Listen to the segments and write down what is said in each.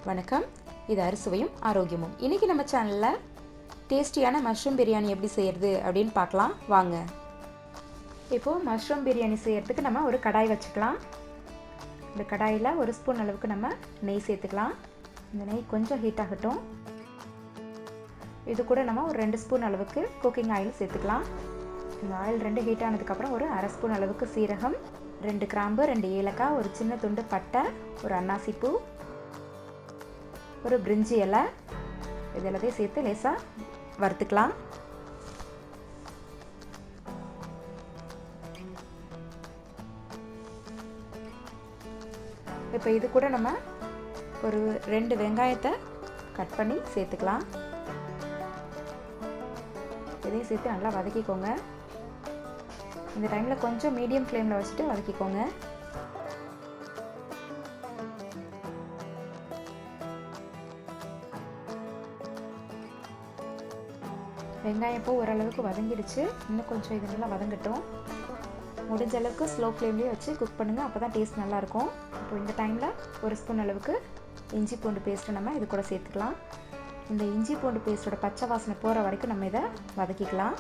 வணக்கம், இது அறுசுவையும் ஆரோக்கியமும். இன்றைக்கி நம்ம சேனலில் டேஸ்டியான மஷ்ரூம் பிரியாணி எப்படி செய்கிறது அப்படின்னு பார்க்கலாம் வாங்க. இப்போது மஷ்ரூம் பிரியாணி செய்கிறதுக்கு நம்ம ஒரு கடாய் வச்சுக்கலாம். இந்த கடாயில் ஒரு ஸ்பூன் அளவுக்கு நம்ம நெய் சேர்த்துக்கலாம். இந்த நெய் கொஞ்சம் ஹீட் ஆகட்டும். இது கூட நம்ம ஒரு 2 ஸ்பூன் அளவுக்கு குக்கிங் ஆயில் சேர்த்துக்கலாம். இந்த ஆயில் 2 ஹீட் ஆனதுக்கப்புறம் ஒரு அரை ஸ்பூன் அளவுக்கு சீரகம், 2 கிராம்பு, 2 ஏலக்காய், ஒரு சின்ன துண்டு பட்டை, ஒரு அன்னாசிப்பூ, ஒரு பிரிஞ்சி இலை, இது எல்லாத்தையும் சேர்த்து லேசாக வறுத்துக்கலாம். இப்போ இது கூட நம்ம ஒரு 2 வெங்காயத்தை கட் பண்ணி சேர்த்துக்கலாம். இதையும் சேர்த்து நல்லா வதக்கிக்கோங்க. இந்த டைமில் கொஞ்சம் மீடியம் ஃப்ளேமில் வச்சுட்டு வதக்கிக்கோங்க. வெங்காயம் இப்போ ஓரளவுக்கு வதங்கிடுச்சு. இன்னும் கொஞ்சம் இது நல்லா வதங்கட்டும். முடிஞ்ச அளவுக்கு ஸ்லோ ஃப்ளேம்லேயே வச்சு குக் பண்ணுங்கள், அப்போ தான் டேஸ்ட் நல்லாயிருக்கும். இப்போ இந்த டைமில் ஒரு ஸ்பூன் அளவுக்கு இஞ்சி பூண்டு பேஸ்ட்டை நம்ம இது கூட சேர்த்துக்கலாம். இந்த இஞ்சி பூண்டு பேஸ்ட்டோட பச்சை வாசனை போகிற வரைக்கும் நம்ம இதை வதக்கிக்கலாம்.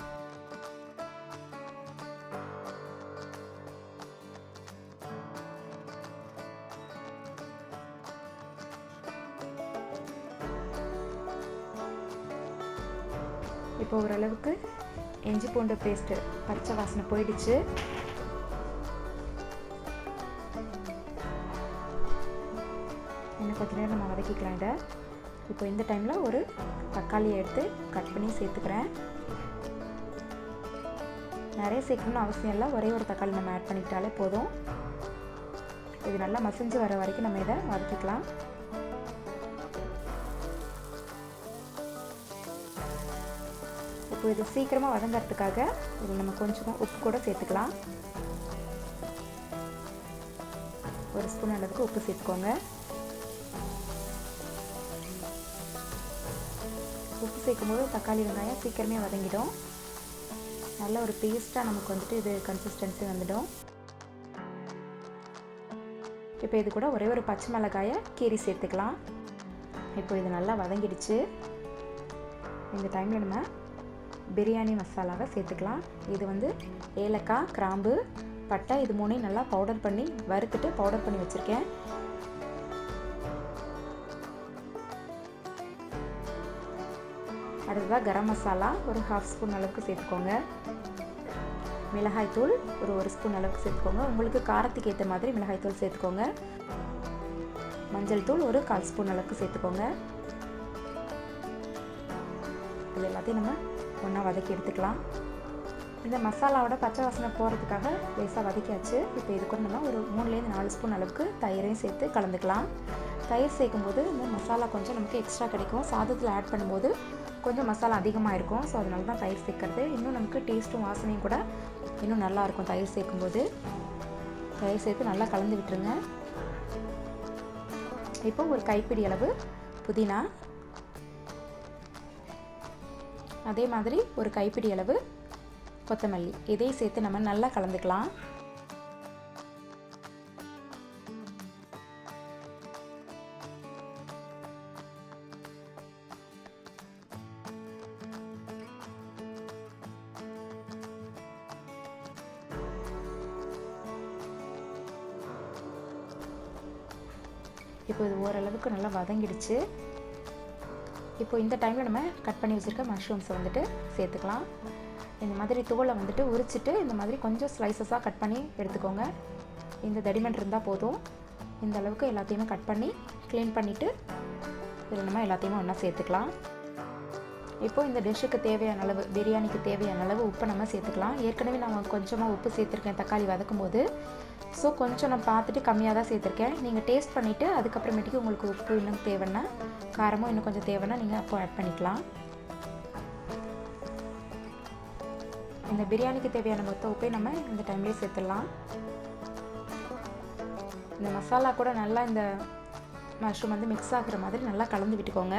இப்போ ஓரளவுக்கு இஞ்சி பூண்டு பேஸ்ட்டு பச்சை வாசனை போயிடுச்சு. இன்னும் கொஞ்சம் நேரம் நம்ம வதக்கிக்கலாம் இதை. இப்போ இந்த டைமில் ஒரு தக்காளியை எடுத்து கட் பண்ணி சேர்த்துக்கிறேன். நிறைய சேர்க்கணும்னு அவசியம் இல்லை, ஒரே ஒரு தக்காளி நம்ம ஆட் பண்ணிக்கிட்டாலே போதும். இது நல்லா மசிஞ்சு வர வரைக்கும் நம்ம இதை வதக்கிக்கலாம். இப்போ இது சீக்கிரமாக வதங்கிறதுக்காக இதில் நம்ம கொஞ்சமாக உப்பு கூட சேர்த்துக்கலாம். ஒரு ஸ்பூன் அளவுக்கு உப்பு சேர்த்துக்கோங்க. உப்பு சேர்க்கும்போது தக்காளி வெங்காயம் சீக்கிரமே வதங்கிடும். நல்ல ஒரு பேஸ்ட்டாக நமக்கு வந்துட்டு இது கன்சிஸ்டன்சி வந்துடும். இப்போ இது கூட ஒரே ஒரு பச்சை மிளகாயை கீரி சேர்த்துக்கலாம். இப்போ இது நல்லா வதங்கிடுச்சு. இந்த டைமில் நம்ம பிரியாணி மசாலாவை சேர்த்துக்கலாம். இது வந்து ஏலக்காய், கிராம்பு, பட்டை, இது மூணையும் நல்லா பவுடர் பண்ணி வறுத்துட்டு பவுடர் பண்ணி வச்சுருக்கேன். அடுத்ததாக கரம் மசாலா ஒரு 1/2 ஸ்பூன் அளவுக்கு சேர்த்துக்கோங்க. மிளகாய்த்தூள் ஒரு 1 ஸ்பூன் அளவுக்கு சேர்த்துக்கோங்க. உங்களுக்கு காரத்துக்கு ஏற்ற மாதிரி மிளகாய்த்தூள் சேர்த்துக்கோங்க. மஞ்சள் தூள் ஒரு 1/4 ஸ்பூன் அளவுக்கு சேர்த்துக்கோங்க. இது எல்லாத்தையும் நம்ம ஒன்றா வதக்கி எடுத்துக்கலாம். இந்த மசாலாவோட பச்சை வாசனை போகிறதுக்காக லேசாக வதக்கியாச்சு. இப்போ இது கூட நம்ம ஒரு 3லேருந்து 4 ஸ்பூன் அளவுக்கு தயிரையும் சேர்த்து கலந்துக்கலாம். தயிர் சேர்க்கும்போது இந்த மசாலா கொஞ்சம் நமக்கு எக்ஸ்ட்ரா கிடைக்கும். சாதத்தில் ஆட் பண்ணும்போது கொஞ்சம் மசாலா அதிகமாக இருக்கும். ஸோ அதனால தான் தயிர் சேர்க்கறது. இன்னும் நமக்கு டேஸ்ட்டும் வாசனையும் கூட இன்னும் நல்லாயிருக்கும் தயிர் சேர்க்கும்போது. தயிர் சேர்த்து நல்லா கலந்து விட்டுருங்க. இப்போ ஒரு கைப்பிடி அளவு புதினா, அதே மாதிரி ஒரு கைப்பிடி அளவு கொத்தமல்லி, இதையும் சேர்த்து நம்ம நல்லா கலந்துக்கலாம். இப்போ இது ஓரளவுக்கு நல்லா வதங்கிடுச்சு. இப்போ இந்த டைமில் நம்ம கட் பண்ணி வச்சுருக்க மஷ்ரூம்ஸை வந்துட்டு சேர்த்துக்கலாம். இந்த மாதிரி தோலை வந்துட்டு உரிச்சிட்டு இந்த மாதிரி கொஞ்சம் ஸ்லைசஸாக கட் பண்ணி எடுத்துக்கோங்க. இந்த தடிமன் இருந்தால் போதும். இந்த அளவுக்கு எல்லாத்தையுமே கட் பண்ணி க்ளீன் பண்ணிவிட்டு இதில் நம்ம எல்லாத்தையுமே ஒன்றா சேர்த்துக்கலாம். இப்போது இந்த டிஷ்ஷுக்கு தேவையான அளவு, பிரியாணிக்கு தேவையான அளவு உப்பை நம்ம சேர்த்துக்கலாம். ஏற்கனவே நான் கொஞ்சமாக உப்பு சேர்த்துருக்கேன் தக்காளி வதக்கும் போது. ஸோ கொஞ்சம் நான் பார்த்துட்டு கம்மியாக தான் சேர்த்துருக்கேன். நீங்கள் டேஸ்ட் பண்ணிவிட்டு அதுக்கப்புறமேட்டுக்கு உங்களுக்கு உப்பு இன்னும் தேவைன்னா, காரமும் இன்னும் கொஞ்சம் தேவைன்னா நீங்கள் அப்போ ஆட் பண்ணிக்கலாம். இந்த பிரியாணிக்கு தேவையான மொத்த உப்பை நம்ம இந்த டைம்லேயே சேர்த்துடலாம். இந்த மசாலா கூட நல்லா இந்த மஷ்ரூம் வந்து மிக்ஸ் ஆகுற மாதிரி நல்லா கலந்து விட்டுக்கோங்க.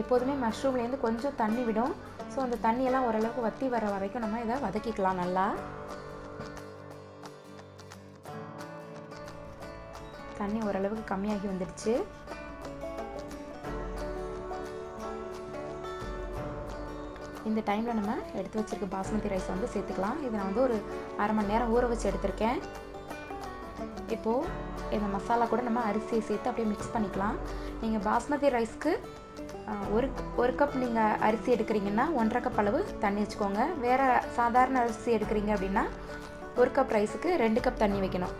எப்போதுமே மஷ்ரூம்லேருந்து கொஞ்சம் தண்ணி விடும். ஸோ அந்த தண்ணியெல்லாம் ஓரளவுக்கு வற்றி வர வரைக்கும் நம்ம இதை வதக்கிக்கலாம் நல்லா. தண்ணி ஓரளவுக்கு கம்மியாகி வந்துடுச்சு. இந்த டைமில் நம்ம எடுத்து வச்சுருக்க பாஸ்மதி ரைஸ் வந்து சேர்த்துக்கலாம். இதை நான் வந்து ஒரு அரை மணி நேரம் ஊற வச்சு எடுத்திருக்கேன். இப்போது இந்த மசாலா கூட நம்ம அரிசியை சேர்த்து அப்படியே மிக்ஸ் பண்ணிக்கலாம். நீங்கள் பாஸ்மதி ரைஸ்க்கு ஒரு கப் நீங்கள் அரிசி எடுக்கிறீங்கன்னா 1.5 கப் அளவு தண்ணி வச்சுக்கோங்க. வேறு சாதாரண அரிசி எடுக்கிறீங்க அப்படின்னா 1 கப் ரைஸுக்கு 2 கப் தண்ணி வைக்கணும்.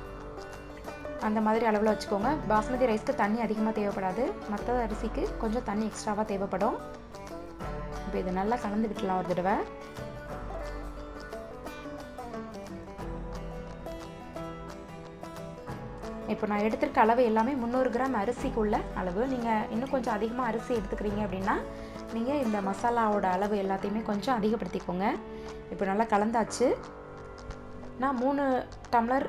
அந்த மாதிரி அளவில் வச்சுக்கோங்க. பாஸ்மதி ரைஸ்க்கு தண்ணி அதிகமாக தேவைப்படாது, மற்ற அரிசிக்கு கொஞ்சம் தண்ணி எக்ஸ்ட்ராவாக தேவைப்படும். இப்போ இதை நல்லா கலந்து விட்டுலாம் ஒரு தடவை. இப்போ நான் எடுத்துருக்க அளவு எல்லாமே 300 கிராம் அரிசிக்குள்ள அளவு. நீங்கள் இன்னும் கொஞ்சம் அதிகமாக அரிசி எடுத்துக்கிறீங்க அப்படின்னா நீங்கள் இந்த மசாலாவோட அளவு எல்லாத்தையுமே கொஞ்சம் அதிகப்படுத்திக்கோங்க. இப்போ நல்லா கலந்தாச்சு. நான் 3 டம்ளர்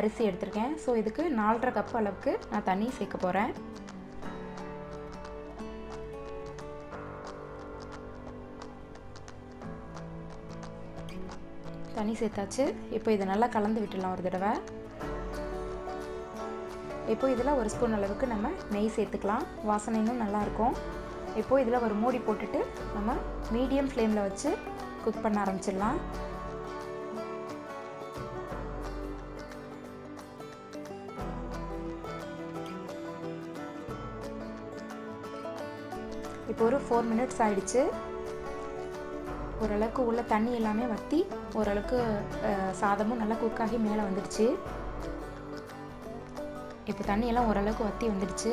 அரிசி எடுத்திருக்கேன். ஸோ இதுக்கு 4.5 கப் அளவுக்கு நான் தண்ணி சேர்க்க போகிறேன். தண்ணி சேர்த்தாச்சு. இப்போ இதை நல்லா கலந்து விட்டுடலாம் ஒரு தடவை. இப்போ இதில் 1 ஸ்பூன் அளவுக்கு நம்ம நெய் சேர்த்துக்கலாம். வாசனை இன்னும் நல்லாயிருக்கும். இப்போது இதில் ஒரு மூடி போட்டுட்டு நம்ம மீடியம் ஃப்ளேமில் வச்சு குக் பண்ண ஆரம்பிச்சிடலாம். இப்போ ஒரு 4 மினிட்ஸ் ஆயிடுச்சு. ஓரளவுக்கு உள்ள தண்ணி எல்லாமே வற்றி ஓரளவுக்கு சாதமும் நல்லா குக்காகி மேலே வந்துடுச்சு. இப்போ தண்ணியெல்லாம் ஓரளவுக்கு வற்றி வந்துடுச்சு.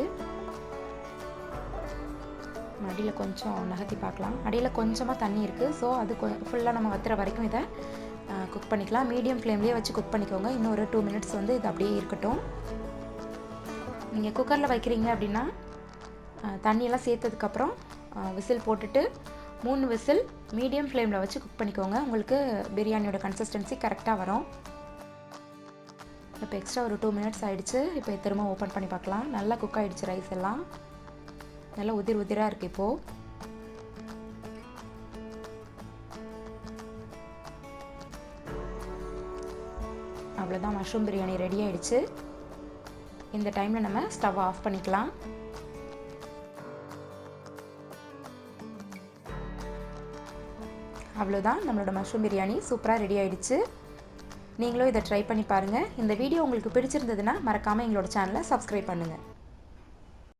அடியில் கொஞ்சம் நகர்த்தி பார்க்கலாம். அடியில் கொஞ்சமாக தண்ணி இருக்குது. ஸோ அது ஃபுல்லாக நம்ம வற்றுற வரைக்கும் இதை குக் பண்ணிக்கலாம். மீடியம் ஃப்ளேம்லேயே வச்சு குக் பண்ணிக்கோங்க. இன்னும் ஒரு 2 மினிட்ஸ் வந்து இது அப்படியே இருக்கட்டும். நீங்கள் குக்கரில் வைக்கிறீங்க அப்படின்னா தண்ணியெல்லாம் சேர்த்ததுக்கப்புறம் விசில் போட்டுட்டு 3 விசில் மீடியம் ஃப்ளேமில் வச்சு குக் பண்ணிக்கோங்க. உங்களுக்கு பிரியாணியோட கன்சிஸ்டன்சி கரெக்டாக வரும். இப்போ எக்ஸ்ட்ரா ஒரு 2 மினிட்ஸ் ஆகிடுச்சு. இப்போ திரும்ப ஓப்பன் பண்ணி பார்க்கலாம். நல்லா குக் ஆகிடுச்சு. ரைஸ் எல்லாம் நல்லா உதிராக இருக்குது. இப்போது அவ்வளோதான், மஷ்ரூம் பிரியாணி ரெடி ஆகிடுச்சு. இந்த டைமில் நம்ம ஸ்டவ் ஆஃப் பண்ணிக்கலாம். அவ்வளோதான், நம்மளோட மஷ்ரூம் பிரியாணி சூப்பராக ரெடி ஆகிடுச்சு. நீங்களும் இதை ட்ரை பண்ணி பாருங்கள். இந்த வீடியோ உங்களுக்கு பிடிச்சிருந்ததுன்னா மறக்காமல் எங்களோட சேனலை சப்ஸ்கிரைப் பண்ணுங்கள்.